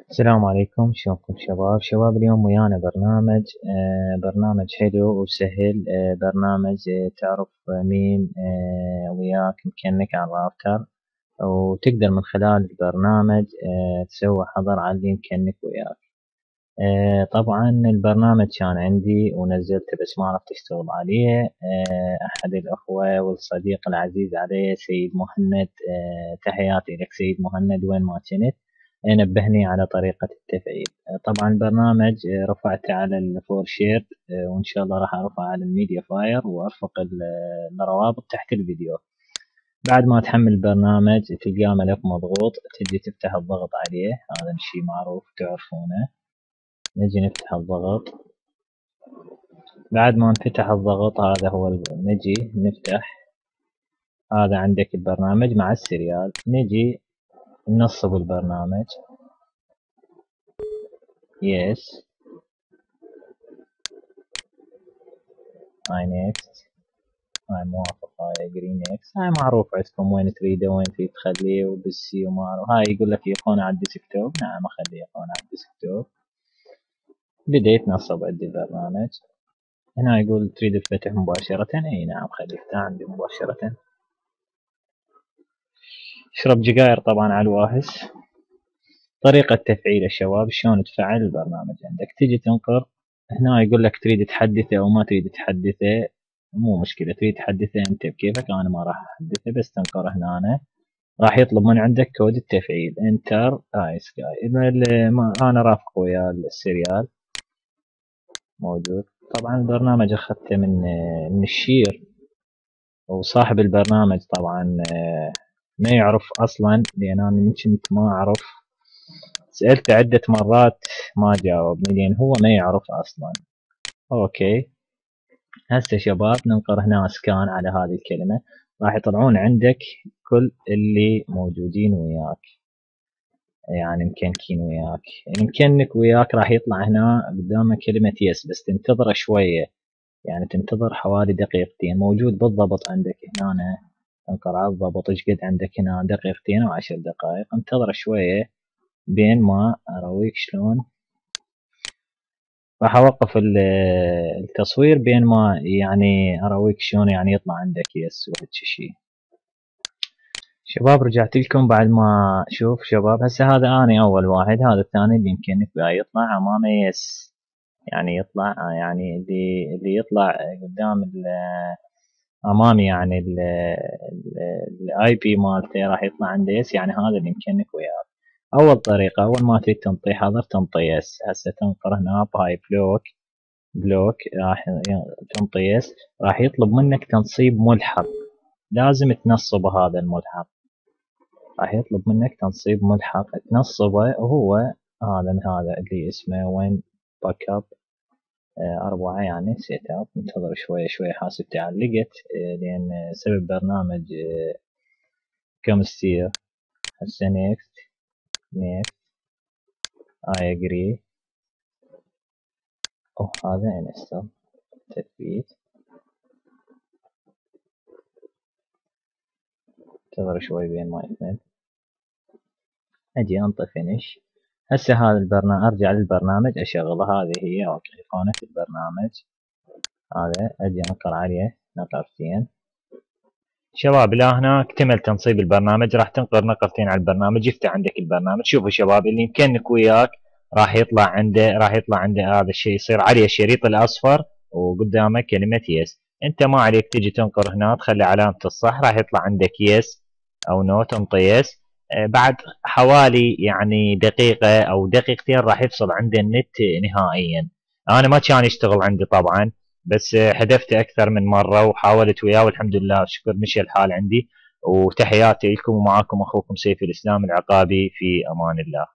السلام عليكم، شلونكم شباب اليوم ويانا برنامج حلو وسهل. برنامج تعرف مين وياك مكنك على الراوتر، وتقدر من خلال البرنامج تسوي حظر على اللي مكنك وياك. طبعا البرنامج كان عندي ونزلته بس ما عرفت اشتغل عليه. احد الاخوة والصديق العزيز علي سيد مهند، تحياتي لك سيد مهند وين ما كنت، نبهني على طريقة التفعيل. طبعا البرنامج رفعته على الفور شير، وإن شاء الله راح أرفعه على الميديا فاير وأرفق الروابط تحت الفيديو. بعد ما تحمل البرنامج تلقاه ملف مضغوط، تجي تفتح الضغط عليه، هذا الشيء معروف تعرفونه. نجي نفتح الضغط. بعد ما انفتح الضغط هذا هو نجي نفتح، هذا عندك البرنامج مع السريال. نجي ننصب البرنامج، يس هاي نيكست، هاي موافق، هاي اجري نيكست، هاي معروف عندكم وين تريده وين تريد تخليه وبالسي وما اعرف. هاي يقول لك ايقونة على الديسكتوب، نعم اخلي ايقونة على الديسكتوب. بديت نصب عندي البرنامج. هنا يقول تريد الفتح مباشرة، اي نعم خليه يفتح عندي مباشرة. اشرب جقاير طبعا على الواهس. طريقة تفعيل الشباب، شلون تفعل البرنامج عندك، تجي تنقر هنا يقول لك تريد تحدثه او ما تريد تحدثه. مو مشكلة، تريد تحدثه انت بكيفك، انا ما راح احدثه، بس تنقر هنا راح يطلب من عندك كود التفعيل انتر اي سكاي. انا رافق ويا السريال موجود. طبعا البرنامج اخذته من الشير، وصاحب البرنامج طبعا ما يعرف اصلا، لان انا من كنت ما اعرف، سألته عدة مرات ما جاوبني لان هو ما يعرف اصلا. اوكي، هسه شباب ننقر هنا سكان على هذه الكلمة، راح يطلعون عندك كل اللي موجودين وياك، يعني مكنكين وياك. مكنك وياك راح يطلع هنا قدامك كلمة يس، بس تنتظر شوية، يعني تنتظر حوالي دقيقتين. موجود بالضبط عندك هنا، تنقر على الضبط ايش قد عندك هنا، دقيقتين او 10 دقائق. انتظر شوية بين ما ارويك شلون. راح اوقف التصوير بين ما يعني ارويك شلون يعني يطلع عندك يس وهيك شيء. شباب رجعت لكم بعد ما شوف شباب، هسه هذا اني اول واحد، هذا الثاني اللي يمكن يطلع امامه يس، يعني يطلع يعني اللي يطلع قدام امامي، يعني الاي بي مالته راح يطلع عنده يس، يعني هذا اللي يمكنك وياه. اول طريقه، اول ما تريد تنطي حظر تنطي يس. هسه تنقر هنا باي بلوك راح تنطي يس، راح يطلب منك تنصيب ملحق، لازم تنصب هذا الملحق. راح يطلب منك تنصيب ملحق تنصبه، وهو هذا اللي اسمه وين باك اب 4، يعني سيت اب. انتظر شوية شوية حاسب تعلقت، لأن سبب برنامج كمستير. هسه نيكست اي اجري، هذا انستال تثبيت. انتظر شوي بين ما يكمل، اجي انطي فينش. هسه هذا البرنامج ارجع للبرنامج اشغله، هذه هي ايقونة البرنامج. هذا اجي انقر عليه نقرتين. شباب الى هنا اكتمل تنصيب البرنامج. راح تنقر نقرتين على البرنامج يفتح عندك البرنامج. شوفوا شباب، اللي يمكنك وياك راح يطلع عنده هذا الشيء، يصير عليه الشريط الاصفر وقدامه كلمة يس. انت ما عليك تجي تنقر هنا تخلي علامة الصح، راح يطلع عندك يس او نو، تنطي يس. بعد حوالي يعني دقيقة او دقيقتين راح يفصل عنده النت نهائيا. انا ما كان يشتغل عندي طبعا، بس حذفته اكثر من مره وحاولت وياه والحمد لله شكر مشي الحال عندي. وتحياتي لكم، ومعاكم اخوكم سيف الاسلام العقابي، في امان الله.